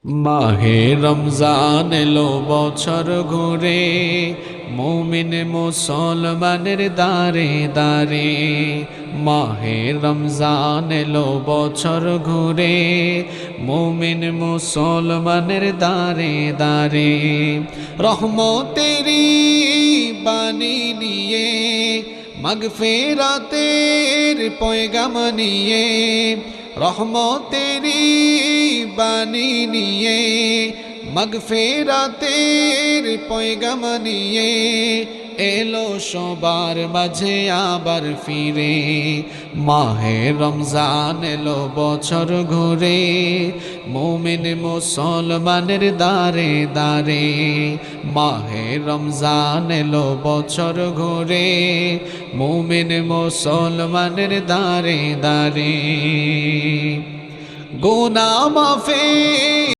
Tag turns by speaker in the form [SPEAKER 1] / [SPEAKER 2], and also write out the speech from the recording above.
[SPEAKER 1] মাহে রমজান এলো বছর ঘুরে, মুমিন মুসলমানের দারে দারে। মাহে রমজান এলো বছর ঘুরে, মুমিন মুসলমানের দারে দারে। রহমতেরি বাণী নিয়ে, মাগফিরাতের পয়গাম নিয়ে, রহমতেরি বাণী নিয়ে, মাগফিরাতের পয়গাম নিয়ে এলো সবার মাঝে আবার ফিরে। মাহে রমজান এলো বছর ঘুরে, মুমিন মুসলমানের দারে দারে। মাহে রমজান এলো বছর ঘুরে, মুমিন মুসলমানের দারে দারে। গুনাহ মাফে